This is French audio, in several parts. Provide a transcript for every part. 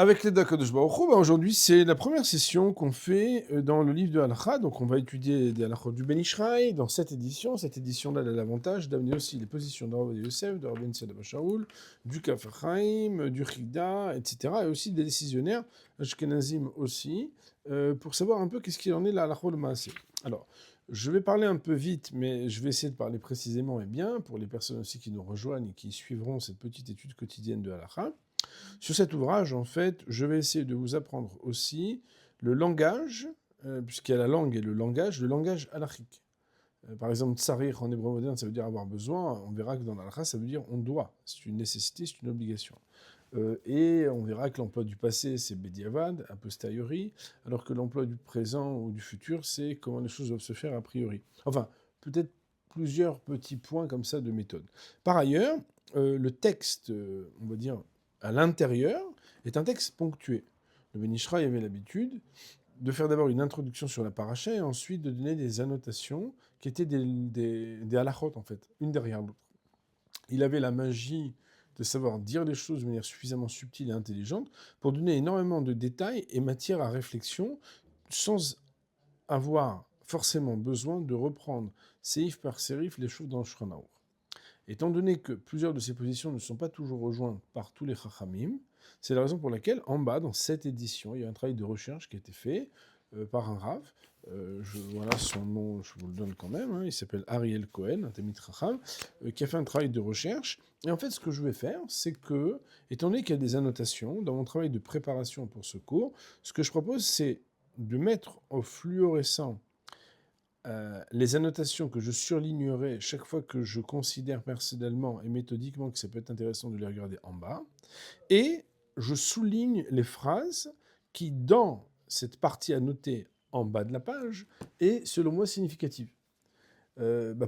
Avec l'aide d'Akadosh Baruch Hu, aujourd'hui, c'est la première session qu'on fait dans le livre de Halakha. Donc, on va étudier des Halakhot du Ben Ishraï dans cette édition. Cette édition-là, elle a l'avantage d'amener aussi les positions de Rav Yosef, de Rabbi Tzadok Shaoul, du Kaf HaChaim, du Chida, etc. Et aussi des décisionnaires, Ashkenazim aussi, pour savoir un peu qu'est-ce qu'il en est de la Halakhot de Maaseh. Alors, je vais parler un peu vite, mais je vais essayer de parler précisément et bien pour les personnes aussi qui nous rejoignent et qui suivront cette petite étude quotidienne de Halakha. Sur cet ouvrage, en fait, je vais essayer de vous apprendre aussi le langage, puisqu'il y a la langue et le langage halachique. Par exemple, tsarir en hébreu moderne, ça veut dire avoir besoin. On verra que dans l'halakha, ça veut dire on doit. C'est une nécessité, c'est une obligation. Et on verra que l'emploi du passé, c'est bediavad, a posteriori, alors que l'emploi du présent ou du futur, c'est comment les choses doivent se faire a priori. Enfin, peut-être plusieurs petits points comme ça de méthode. Par ailleurs, le texte, on va dire, à l'intérieur, est un texte ponctué. Le Ben Ishraï avait l'habitude de faire d'abord une introduction sur la paracha et ensuite de donner des annotations qui étaient des halachot, en fait, une derrière l'autre. Il avait la magie de savoir dire les choses de manière suffisamment subtile et intelligente pour donner énormément de détails et matière à réflexion sans avoir forcément besoin de reprendre séif par séif les choses dans le Shulchan Aruch. Étant donné que plusieurs de ces positions ne sont pas toujours rejointes par tous les Chachamim, c'est la raison pour laquelle, en bas, dans cette édition, il y a un travail de recherche qui a été fait par un Rav. Voilà son nom, je vous le donne quand même. Il s'appelle Ariel Cohen, un Talmid Chacham, qui a fait un travail de recherche. Et en fait, ce que je vais faire, c'est que, étant donné qu'il y a des annotations, dans mon travail de préparation pour ce cours, ce que je propose, c'est de mettre au fluorescent les annotations que je surlignerai chaque fois que je considère personnellement et méthodiquement que ça peut être intéressant de les regarder en bas, et je souligne les phrases qui, dans cette partie annotée en bas de la page, est selon moi significative.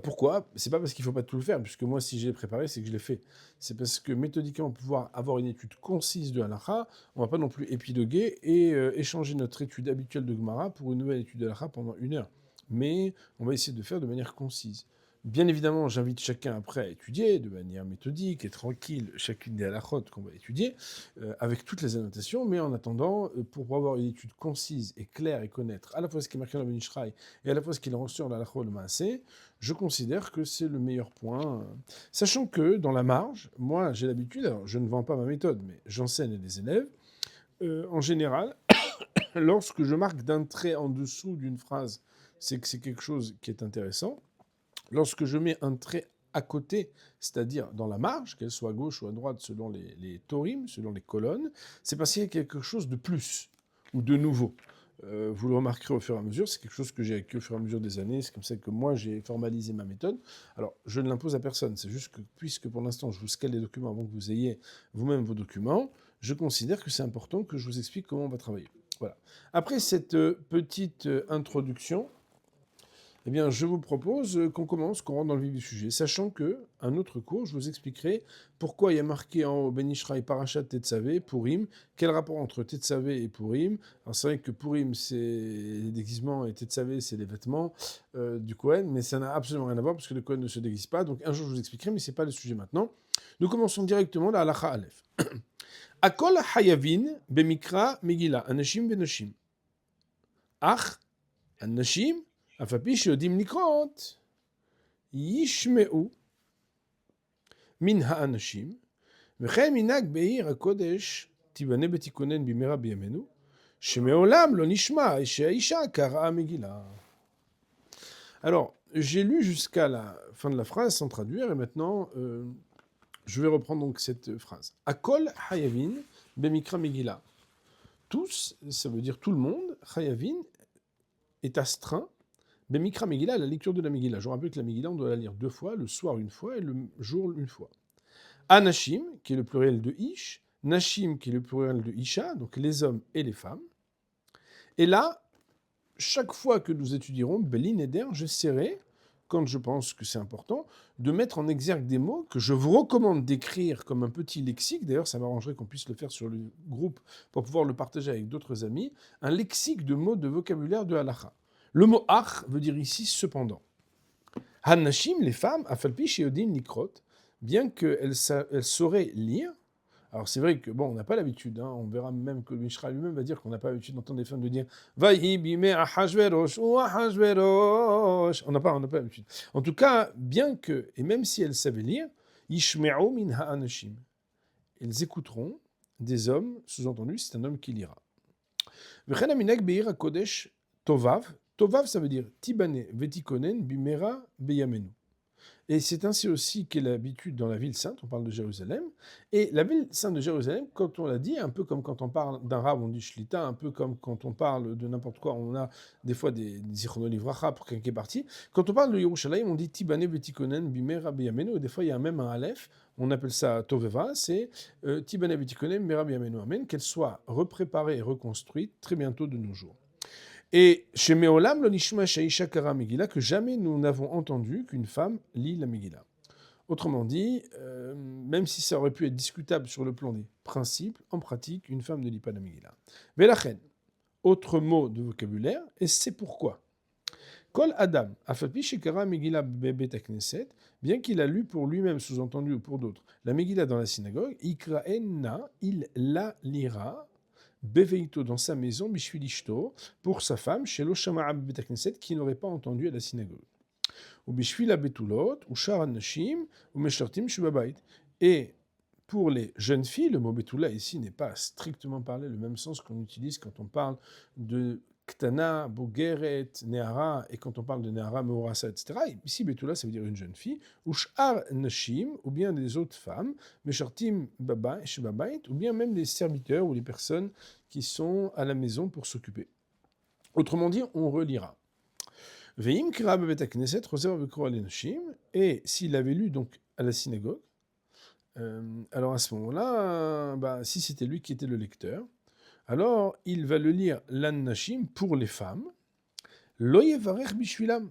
Pourquoi ? C'est pas parce qu'il ne faut pas tout le faire, puisque moi, si j'ai préparé, c'est que je l'ai fait. C'est parce que méthodiquement, pour pouvoir avoir une étude concise de halakha, on ne va pas non plus épiloguer et échanger notre étude habituelle de Gemara pour une nouvelle étude de halakha pendant 1 heure. Mais on va essayer de faire de manière concise. Bien évidemment, j'invite chacun après à étudier de manière méthodique et tranquille chacune des halakhot qu'on va étudier, avec toutes les annotations, mais en attendant, pour avoir une étude concise et claire et connaître à la fois ce qui est marqué dans le Ben Ishraï et à la fois ce qu'il en ressort dans la halakha de Maaseh, je considère que c'est le meilleur point. Sachant que, dans la marge, moi j'ai l'habitude, alors je ne vends pas ma méthode, mais j'enseigne à des élèves, en général, lorsque je marque d'un trait en dessous d'une phrase, c'est que c'est quelque chose qui est intéressant. Lorsque je mets un trait à côté, c'est-à-dire dans la marge, qu'elle soit à gauche ou à droite selon les torim, selon les colonnes, c'est parce qu'il y a quelque chose de plus ou de nouveau. Vous le remarquerez au fur et à mesure, c'est quelque chose que j'ai acquis au fur et à mesure des années, c'est comme ça que moi j'ai formalisé ma méthode. Alors, je ne l'impose à personne, c'est juste que puisque pour l'instant je vous scale les documents avant que vous ayez vous-même vos documents, je considère que c'est important que je vous explique comment on va travailler. Voilà. Après cette petite introduction, eh bien, je vous propose qu'on commence, qu'on rentre dans le vif du sujet, sachant que un autre cours, je vous expliquerai pourquoi il y a marqué en haut Ben Ishraï Parashat Tetzavé, Purim, quel rapport entre Tetzavé et Purim. Alors c'est vrai que Purim c'est les déguisements et Tetzavé c'est les vêtements du Kohen, mais ça n'a absolument rien à voir parce que le Kohen ne se déguise pas. Donc un jour je vous expliquerai, mais c'est pas le sujet maintenant. Nous commençons directement la Halacha Aleph. Akol Hayavin Bemikra Megillah, Anashim Benashim. Ach, Anashim אף על פי שיודעים לקרות, ישמעו מן האנשים, וכן מנהג בעיר הקודש תיבנה ותיכונן במהרה בימינו, שמעולם לא נשמע שהאישה קראה מגילה. Alors, j'ai lu jusqu'à la fin de la phrase sans traduire, et maintenant, je vais reprendre donc cette phrase. Akol hayavin bemikra megillah. Tous, ça veut dire tout le monde, hayavin est astreint Bemikra Megillah, la lecture de la Megillah. Je vous rappelle que la Megillah, on doit la lire 2 fois, le soir 1 fois et le jour 1 fois. Anashim, qui est le pluriel de Ish, Nashim, qui est le pluriel de Isha, donc les hommes et les femmes. Et là, chaque fois que nous étudierons Belin Eder, j'essaierai, quand je pense que c'est important, de mettre en exergue des mots que je vous recommande d'écrire comme un petit lexique. D'ailleurs, ça m'arrangerait qu'on puisse le faire sur le groupe pour pouvoir le partager avec d'autres amis. Un lexique de mots de vocabulaire de halakha. Le mot ach veut dire ici cependant. Hanashim, les femmes, afalpi sheodin nikrot, bien qu'elles sauraient lire, Alors c'est vrai que, bon, on n'a pas l'habitude, hein, on verra même que le Mishra lui-même va dire qu'on n'a pas l'habitude d'entendre des femmes de dire « Vaïhi bime Ahashverosh ou Ahashverosh ». On n'a pas l'habitude. En tout cas, bien que, et même si elles savaient lire, « Yishme'u min ha'anashim ». Elles écouteront des hommes, sous-entendu, c'est un homme qui lira. V'chen aminek be'ir hakodesh tovav. Tovav, ça veut dire « Tibane vetikonen bimera beyamenu ». Et c'est ainsi aussi qu'est l'habitude dans la ville sainte, on parle de Jérusalem. Et la ville sainte de Jérusalem, quand on l'a dit, un peu comme quand on parle d'un rab, on dit shlita, un peu comme quand on parle de n'importe quoi, on a des fois des zichrono livracha pour quelqu'un qui est parti. Quand on parle de Yerushalayim, on dit tibane vetikonen bimera beyamenu, et des fois il y a même un aleph, on appelle ça toveva, c'est tibane vetikonen bimera beyamenu, amen, qu'elle soit repréparée et reconstruite très bientôt de nos jours. Et chez Meolam, lo nishma sheisha kara Megillah, que jamais nous n'avons entendu qu'une femme lit la Megillah. Autrement dit, même si ça aurait pu être discutable sur le plan des principes, en pratique, une femme ne lit pas la Megillah. Velachen, autre mot de vocabulaire, et c'est pourquoi. Kol Adam, afapi shekara Megillah bebet hakneset, bien qu'il a lu pour lui-même, sous-entendu ou pour d'autres, la Megillah dans la synagogue, ikraenna, il la lira, Beveito dans sa maison, Bishvilishto, pour sa femme, chez l'Oshama'a Betakneset, qui n'aurait pas entendu à la synagogue. Ou Bishvila Betulot, ou Shar Nashim, ou Meshartim Shubabait. Et pour les jeunes filles, le mot Betula ici n'est pas strictement parlé le même sens qu'on utilise quand on parle de Ktana, Bogeret, Nehara, et quand on parle de Nehara, Meorasa, etc. Et ici, Betula, ça veut dire une jeune fille, ou Shar Nashim, ou bien des autres femmes, Meshartim Shubabait, ou bien même les serviteurs ou les personnes qui sont à la maison pour s'occuper. Autrement dit, on relira. Veim kira bebet hakneset roser vekro alenashim, et s'il avait lu donc à la synagogue, alors à ce moment-là, si c'était lui qui était le lecteur, alors il va le lire l'annashim pour les femmes, lo yevarech bishvilam.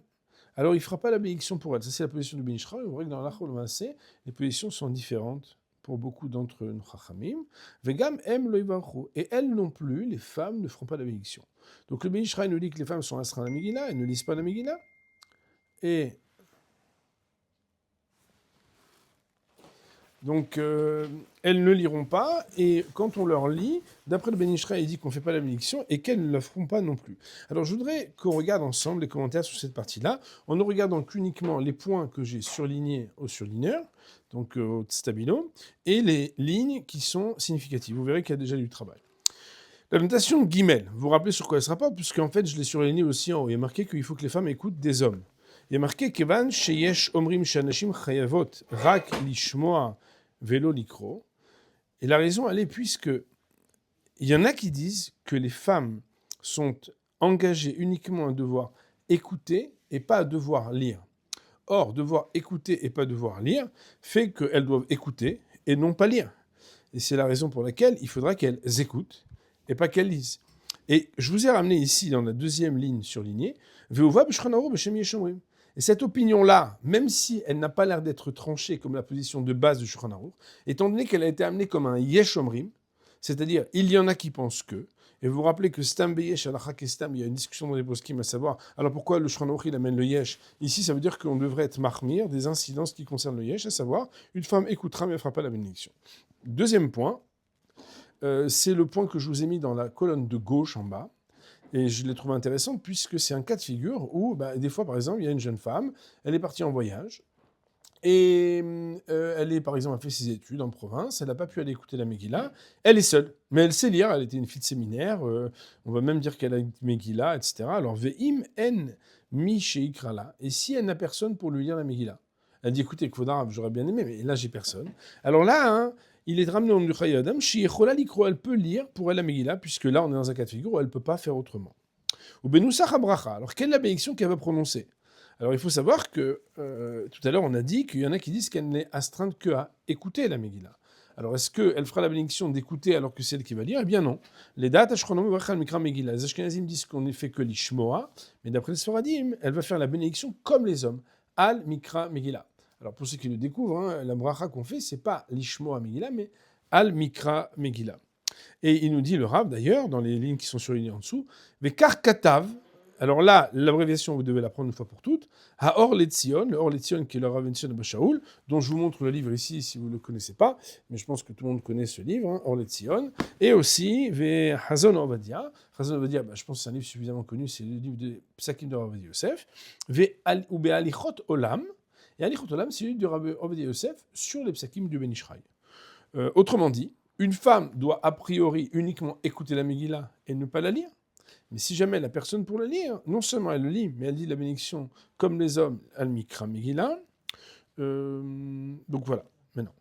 Alors il ne fera pas la bénédiction pour elles. Ça c'est la position du Ben Ish Chai. Vous voyez que dans l'Achol Maaseh, les positions sont différentes pour beaucoup d'entre nos chachamim. Vegam em lo yivarchu. Et elles non plus, les femmes ne feront pas la bénédiction. Donc le Ben Ish Chai nous dit que les femmes sont astreintes à la Megillah, elles ne lisent pas la Megillah. Et donc, elles ne liront pas, et quand on leur lit, d'après le Ben Ish Chai, il dit qu'on ne fait pas la bénédiction, et qu'elles ne la feront pas non plus. Alors, je voudrais qu'on regarde ensemble les commentaires sur cette partie-là, en ne regardant qu'uniquement les points que j'ai surlignés au surligneur, donc au stabilo, et les lignes qui sont significatives. Vous verrez qu'il y a déjà du travail. La notation Guimel, vous vous rappelez sur quoi elle se rapporte, puisqu'en fait, je l'ai surligné aussi en haut. Il y a marqué qu'il faut que les femmes écoutent des hommes. Il y a marqué Kevan sheyesh omrim shanashim chayavot rak lishmoa Vélo Likro. Et la raison, elle est puisque il y en a qui disent que les femmes sont engagées uniquement à devoir écouter et pas à devoir lire. Or, devoir écouter et pas devoir lire fait qu'elles doivent écouter et non pas lire. Et c'est la raison pour laquelle il faudra qu'elles écoutent et pas qu'elles lisent. Et je vous ai ramené ici, dans la deuxième ligne surlignée, Ve'uva b'shulchan aruch b'shem yesh omrim. Et cette opinion-là, même si elle n'a pas l'air d'être tranchée comme la position de base du Shulchan Aruch, étant donné qu'elle a été amenée comme un yesh omrim, c'est-à-dire il y en a qui pensent que, et vous vous rappelez que stam beyesh alachak et stam, il y a une discussion dans les poskim à savoir, alors pourquoi le Shulchan Aruch il amène le yesh? Ici, ça veut dire qu'on devrait être mahmir des incidences qui concernent le yesh, à savoir, une femme écoutera mais elle ne fera pas la bénédiction. Deuxième point, c'est le point que je vous ai mis dans la colonne de gauche en bas. Et je l'ai trouvé intéressante puisque c'est un cas de figure où, des fois, par exemple, il y a une jeune femme, elle est partie en voyage, et elle est, par exemple, a fait ses études en province, elle n'a pas pu aller écouter la Megillah, elle est seule, mais elle sait lire, elle était une fille de séminaire, on va même dire qu'elle a une Megillah, etc. Alors, ve'im en mi sheikrala, et si elle n'a personne pour lui lire la Megillah, elle dit, écoutez, Kvodarav, j'aurais bien aimé, mais là, j'ai personne. Alors là, il est ramené au Mnuchay Adam, Shiyechola Likro, elle peut lire pour elle la Megillah, puisque là, on est dans un cas de figure où elle ne peut pas faire autrement. Ou Benoussach Abracha, alors quelle est la bénédiction qu'elle va prononcer? Alors il faut savoir que, tout à l'heure, on a dit qu'il y en a qui disent qu'elle n'est astreinte qu'à écouter la Megillah. Alors est-ce qu'elle fera la bénédiction d'écouter alors que c'est elle qui va lire? Eh bien non. Les dates, les Ashkenazim disent qu'on n'est fait que l'Ishmoa, mais d'après les Sfaradim, elle va faire la bénédiction comme les hommes. Al Mikra Megillah. Alors pour ceux qui le découvrent, la bracha qu'on fait, c'est pas l'Ishmoa Megillah, mais Al Mikra Megillah. Et il nous dit le Rav d'ailleurs, dans les lignes qui sont surlignées en dessous, Vekar Katav, Alors là, l'abréviation, vous devez la prendre une fois pour toutes. Haor Letzion, le Or Letzion qui est le Rav Bension Abba Shaul, dont je vous montre le livre ici si vous ne le connaissez pas, mais je pense que tout le monde connaît ce livre, hein, Or Letzion. Et aussi, Ve Hazon Ovadia. Hazon Ovadia, je pense que c'est un livre suffisamment connu, c'est le livre de Psakim de Rav Ovadia Yosef. Ube Alichot Olam. Et Alichot Olam, c'est le livre de Rav Ovadia Yosef sur les Psakim du Ben Ishraï. Autrement dit, une femme doit a priori uniquement écouter la Megillah et ne pas la lire. Mais si jamais elle n'a personne pour le lire, non seulement elle le lit, mais elle dit la bénédiction comme les hommes, al-Mikra Megillah. Donc voilà, maintenant.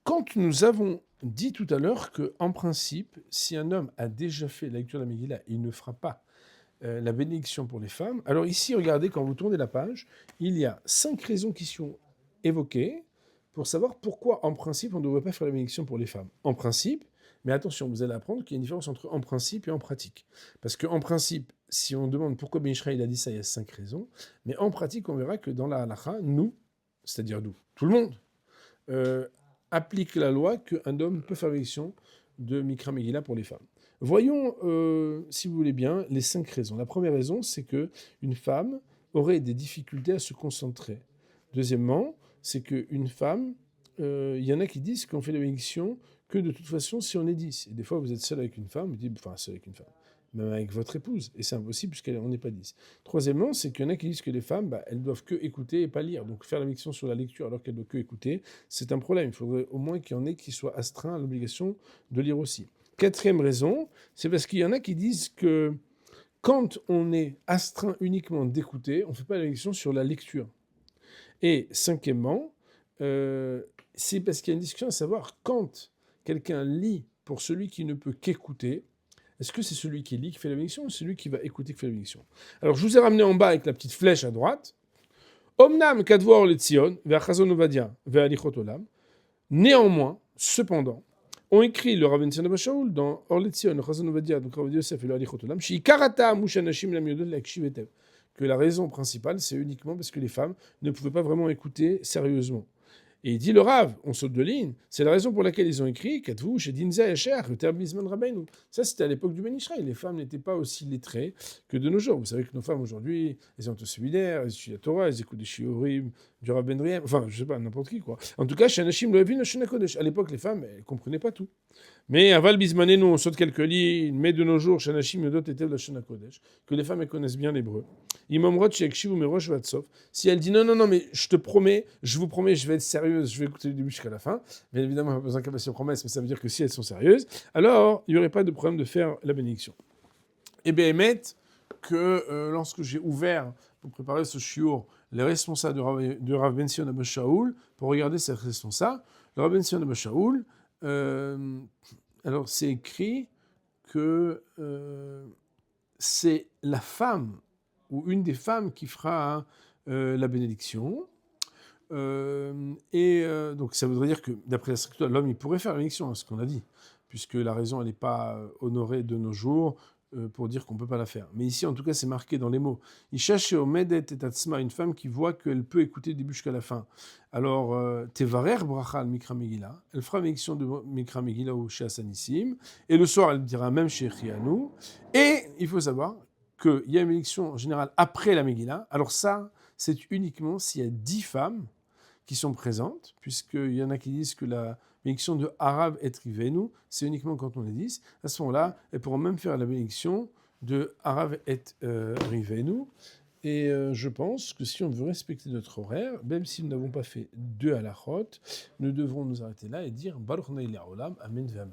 Quand nous avons dit tout à l'heure qu'en principe, si un homme a déjà fait la lecture de la Megillah, il ne fera pas la bénédiction pour les femmes. Alors ici, regardez, quand vous tournez la page, il y a 5 raisons qui sont évoquées pour savoir pourquoi, en principe, on ne devrait pas faire la bénédiction pour les femmes. En principe, mais attention, vous allez apprendre qu'il y a une différence entre en principe et en pratique. Parce qu'en principe, si on demande pourquoi Ben Ishraï a dit ça, il y a 5 raisons. Mais en pratique, on verra que dans la halakha, nous, c'est-à-dire nous, tout le monde, applique la loi qu'un homme peut faire la bénédiction de Mikra Megillah pour les femmes. Voyons, si vous voulez bien, les 5 raisons. La première raison, c'est qu'une femme aurait des difficultés à se concentrer. Deuxièmement, c'est qu'une femme, il y en a qui disent qu'on fait la bénédiction que de toute façon si on est 10. Et des fois, vous êtes seul avec une femme, vous dites, enfin, seul avec une femme, même avec votre épouse, et c'est impossible puisqu'on n'est pas 10. Troisièmement, c'est qu'il y en a qui disent que les femmes, elles doivent que écouter et pas lire. Donc faire la bénédiction sur la lecture alors qu'elles doivent que écouter, c'est un problème. Il faudrait au moins qu'il y en ait qui soient astreints à l'obligation de lire aussi. Quatrième raison, c'est parce qu'il y en a qui disent que quand on est astreint uniquement d'écouter, on ne fait pas la bénédiction sur la lecture. Et cinquièmement, c'est parce qu'il y a une discussion à savoir quand quelqu'un lit pour celui qui ne peut qu'écouter, est-ce que c'est celui qui lit qui fait la bénédiction ou celui qui va écouter qui fait la bénédiction? Alors je vous ai ramené en bas avec la petite flèche à droite. Omnam kadvor le Tzion, ve'achazon ovadia, ve'alichot olam. Néanmoins, cependant, on écrit le Rav Bension Abba Shaul dans Or Letzion, le Chazon Ovadia, donc Rav Ovadia Yosef et le Alichot Olam, Shikarata Mushanashim Lam Yodon Lakshiv Etev. Que la raison principale, c'est uniquement parce que les femmes ne pouvaient pas vraiment écouter sérieusement. Et il dit le Rav, on saute de ligne, c'est la raison pour laquelle ils ont écrit Katvu chez Dinza Esher, Terbizman Rabbeinu. Ça, c'était à l'époque du Ben Ishraï. Les femmes n'étaient pas aussi lettrées que de nos jours. Vous savez que nos femmes aujourd'hui, elles sont au séminaire, elles étudient la Torah, elles écoutent des shiurim, du Rav Ben Riem, enfin, je sais pas, n'importe qui, quoi. En tout cas, Shanashim lo Evin, Shana Kodesh. À l'époque, les femmes, elles ne comprenaient pas tout. Mais Aval Bismané, nous, on saute quelques lignes, mais de nos jours, Shanashim Yodot Etev la Shana Kodesh, que les femmes, elles connaissent bien l'hébreu. Si elle dit non, mais je te promets, je vous promets, je vais être sérieuse, je vais écouter du début jusqu'à la fin. Bien évidemment, on n'a pas besoin de passer promesse, mais ça veut dire que si elles sont sérieuses, alors il n'y aurait pas de problème de faire la bénédiction. Et bien, émettre que lorsque j'ai ouvert pour préparer ce shiur, les responsables de Rav Bension Abba Shaul, pour regarder ces responsables, le Rav Bension Abba Shaul, alors c'est écrit que c'est la femme ou une des femmes qui fera la bénédiction. Donc ça voudrait dire que, d'après la structure, l'homme, il pourrait faire la bénédiction, ce qu'on a dit, puisque la raison, elle n'est pas honorée de nos jours pour dire qu'on ne peut pas la faire. Mais ici, en tout cas, c'est marqué dans les mots. Isha Omedet et Tatsma, une femme qui voit qu'elle peut écouter du début jusqu'à la fin. Alors, Tevarer Bracha al Mikra Megillah, elle fera la bénédiction de Mikra Megillah ou chez Asanissim, et le soir, elle dira même chez Chianou. Et il faut savoir qu'il y a une bénédiction en général après la Megillah. Alors ça, c'est uniquement s'il y a 10 femmes qui sont présentes, puisqu'il y en a qui disent que la bénédiction de Harav et Rivenu, c'est uniquement quand on est 10. À ce moment-là, elles pourront même faire la bénédiction de Harav et Rivenu. Et je pense que si on veut respecter notre horaire, même si nous n'avons pas fait 2 halachot, nous devrons nous arrêter là et dire Baruch Neil Olam, Amen V'Amen.